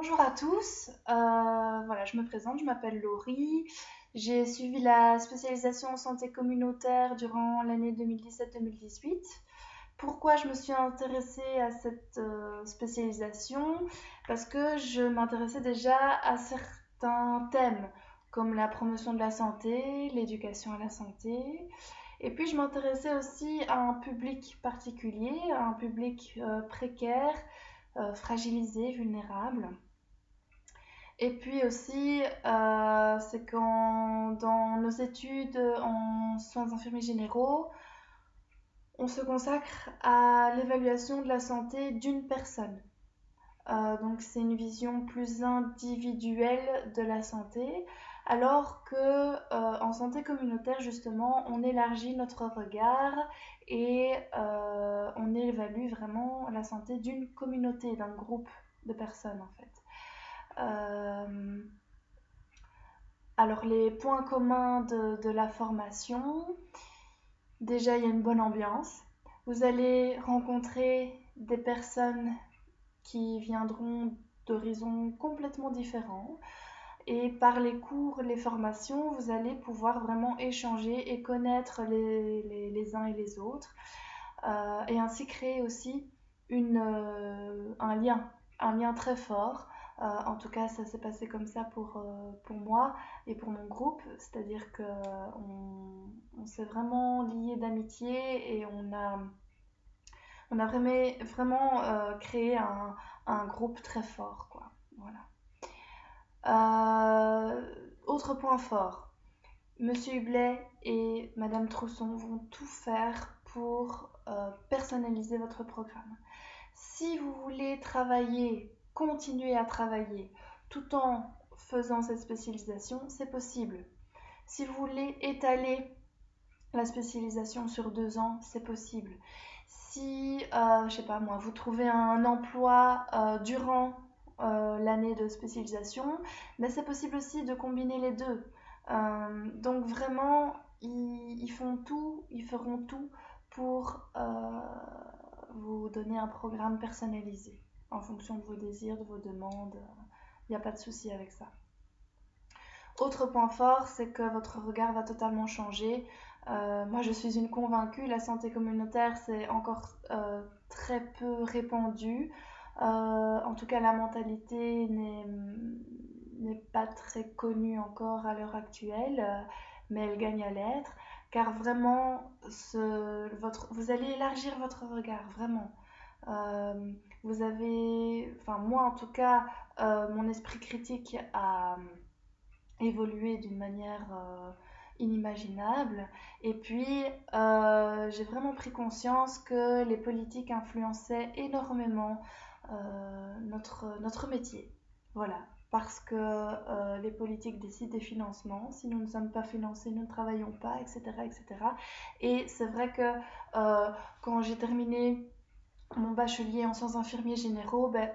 Bonjour à tous, voilà, je me présente, je m'appelle Laurie. J'ai suivi la spécialisation en santé communautaire durant l'année 2017-2018. Pourquoi je me suis intéressée à cette spécialisation? Parce que je m'intéressais déjà à certains thèmes comme la promotion de la santé, l'éducation à la santé. Et puis je m'intéressais aussi à un public particulier, à un public précaire, fragilisé, vulnérable. Et puis aussi, c'est quand dans nos études en soins infirmiers généraux, on se consacre à l'évaluation de la santé d'une personne. Donc c'est une vision plus individuelle de la santé, alors que en santé communautaire justement, on élargit notre regard et on évalue vraiment la santé d'une communauté, d'un groupe de personnes en fait. Euh, Alors les points communs de la formation, déjà il y a une bonne ambiance. Vous allez rencontrer des personnes qui viendront d'horizons complètement différents. Et par les cours, les formations, vous allez pouvoir vraiment échanger et connaître les uns et les autres. Et ainsi créer aussi un lien très fort. En tout cas, ça s'est passé comme ça pour moi et pour mon groupe, c'est-à-dire qu'on s'est vraiment liés d'amitié et on a vraiment créé un groupe très fort, quoi. Voilà. Autre point fort, Monsieur Hublet et Madame Trousson vont tout faire pour personnaliser votre programme. Si vous voulez travailler, continuer à travailler tout en faisant cette spécialisation, c'est possible. Si vous voulez étaler la spécialisation sur 2 ans, c'est possible. Si, je sais pas moi, vous trouvez un emploi durant l'année de spécialisation, mais c'est possible aussi de combiner les deux. Donc vraiment, ils font tout, ils feront tout pour vous donner un programme personnalisé en fonction de vos désirs, de vos demandes. Il n'y a pas de souci avec ça. Autre point fort, c'est que votre regard va totalement changer. Moi, je suis une convaincue, la santé communautaire, c'est encore très peu répandu. En tout cas, la mentalité n'est pas très connue encore à l'heure actuelle, mais elle gagne à l'être, car vraiment, vous allez élargir votre regard, vraiment. Vous avez, enfin moi en tout cas, mon esprit critique a évolué d'une manière inimaginable. Et puis, j'ai vraiment pris conscience que les politiques influençaient énormément notre métier. Voilà. Parce que les politiques décident des financements. Si nous ne sommes pas financés, nous ne travaillons pas, etc. etc. Et c'est vrai que quand j'ai terminé mon bachelier en sciences infirmiers généraux, ben,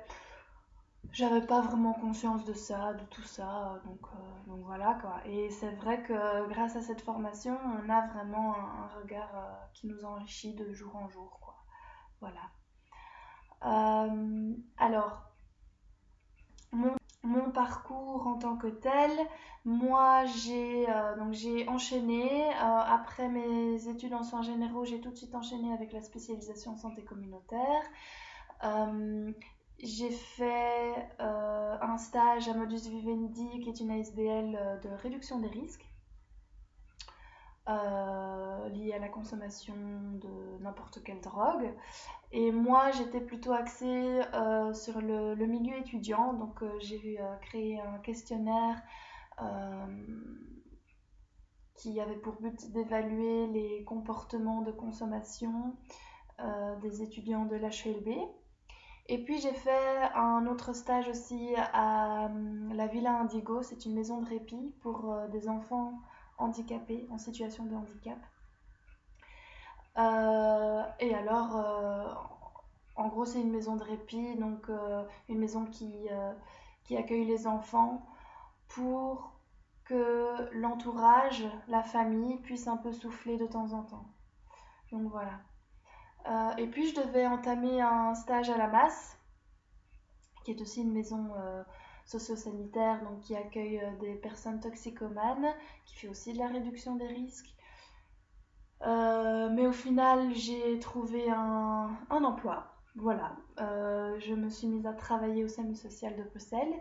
j'avais pas vraiment conscience de ça, de tout ça, donc voilà quoi. Et c'est vrai que grâce à cette formation, on a vraiment un regard qui nous enrichit de jour en jour, quoi. Voilà. Alors, mon parcours en tant que tel, moi j'ai enchaîné. Après mes études en soins généraux, j'ai tout de suite enchaîné avec la spécialisation en santé communautaire. Euh, j'ai fait un stage à Modus Vivendi, qui est une ASBL de réduction des risques liés à la consommation de n'importe quelle drogue. Et moi, j'étais plutôt axée sur le milieu étudiant, donc j'ai créé un questionnaire euh, qui avait pour but d'évaluer les comportements de consommation des étudiants de l'HELB. Et puis j'ai fait un autre stage aussi à la Villa Indigo, c'est une maison de répit pour des enfants handicapés, en situation de handicap. Et alors, en gros, c'est une maison de répit, donc une maison qui accueille les enfants pour que l'entourage, la famille, puisse un peu souffler de temps en temps. Donc voilà. Et puis je devais entamer un stage à la masse qui est aussi une maison socio-sanitaire, donc qui accueille des personnes toxicomanes, qui fait aussi de la réduction des risques. Mais au final, j'ai trouvé un emploi. Voilà. Je me suis mise à travailler au SAMU social de Bruxelles.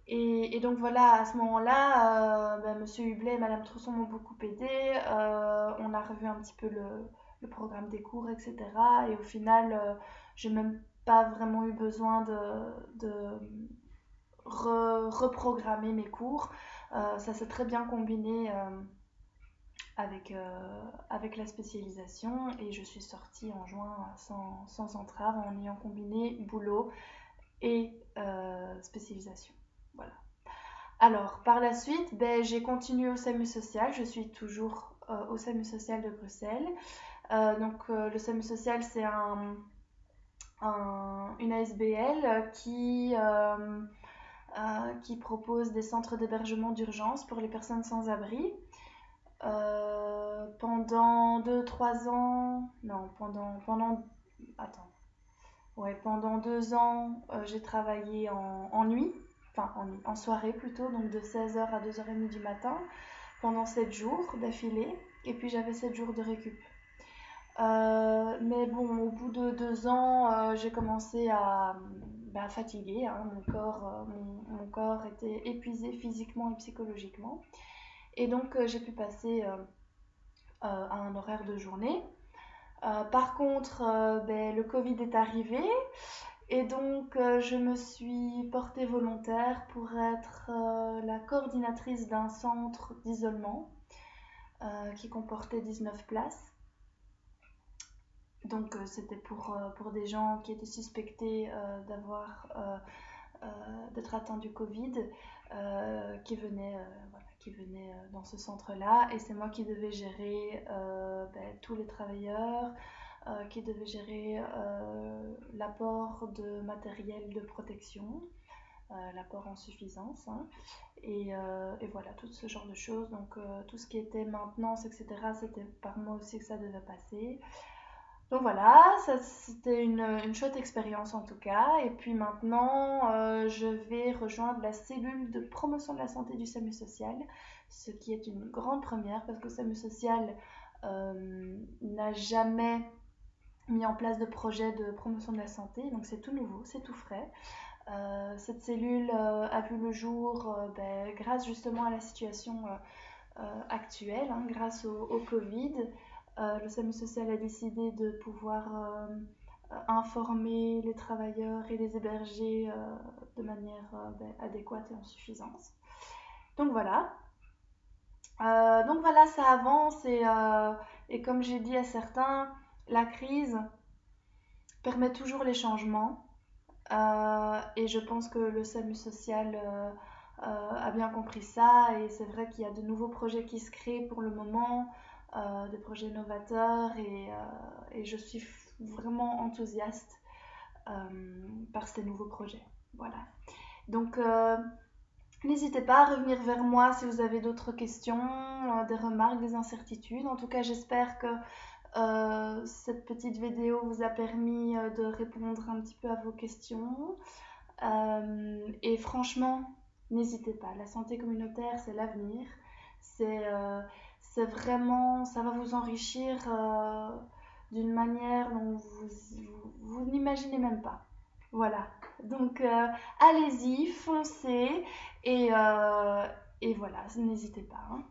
Et donc voilà, à ce moment-là, Monsieur Hublet et Madame Trousson m'ont beaucoup aidé. On a revu un petit peu le programme des cours, etc. Et au final, j'ai même pas vraiment eu besoin de reprogrammer mes cours. Ça s'est très bien combiné avec la spécialisation et je suis sortie en juin sans entrave en ayant combiné boulot et spécialisation. Voilà. Alors, par la suite, j'ai continué au SAMU social. Je suis toujours au SAMU social de Bruxelles. Le SAMU social, c'est une ASBL qui propose des centres d'hébergement d'urgence pour les personnes sans abri. Pendant 2-3 ans, non, attends, ouais, pendant 2 ans, j'ai travaillé en nuit, enfin en soirée plutôt, donc de 16h à 2h30 du matin, pendant 7 jours d'affilée, et puis j'avais 7 jours de récup. Mais bon, au bout de 2 ans, j'ai commencé à fatiguer, hein, mon corps était épuisé physiquement et psychologiquement. Et donc, j'ai pu passer à un horaire de journée. Par contre, le Covid est arrivé et donc je me suis portée volontaire pour être la coordinatrice d'un centre d'isolement qui comportait 19 places. Donc c'était pour des gens qui étaient suspectés d'être atteints du Covid, qui venaient dans ce centre-là. Et c'est moi qui devais gérer tous les travailleurs, qui devait gérer l'apport de matériel de protection, l'apport en suffisance, hein, et voilà, tout ce genre de choses. Donc tout ce qui était maintenance, etc., c'était par moi aussi que ça devait passer. Donc voilà, ça c'était une chouette expérience en tout cas. Et puis maintenant, je vais rejoindre la cellule de promotion de la santé du SAMU social, ce qui est une grande première parce que le SAMU social n'a jamais mis en place de projet de promotion de la santé, donc c'est tout nouveau, c'est tout frais. Cette cellule a vu le jour grâce justement à la situation actuelle, hein, grâce au Covid. Le SAMU social a décidé de pouvoir informer les travailleurs et les héberger de manière adéquate et en suffisance. Donc voilà. Ça avance et comme j'ai dit à certains, la crise permet toujours les changements. Et je pense que le SAMU social a bien compris ça et c'est vrai qu'il y a de nouveaux projets qui se créent pour le moment, des projets novateurs et je suis vraiment enthousiaste par ces nouveaux projets. Voilà. Donc n'hésitez pas à revenir vers moi si vous avez d'autres questions, des remarques, des incertitudes. En tout cas, j'espère que cette petite vidéo vous a permis de répondre un petit peu à vos questions. Et franchement, n'hésitez pas. La santé communautaire, c'est l'avenir. C'est vraiment, ça va vous enrichir d'une manière dont vous n'imaginez même pas. Voilà. Donc, allez-y, foncez et voilà, n'hésitez pas, hein.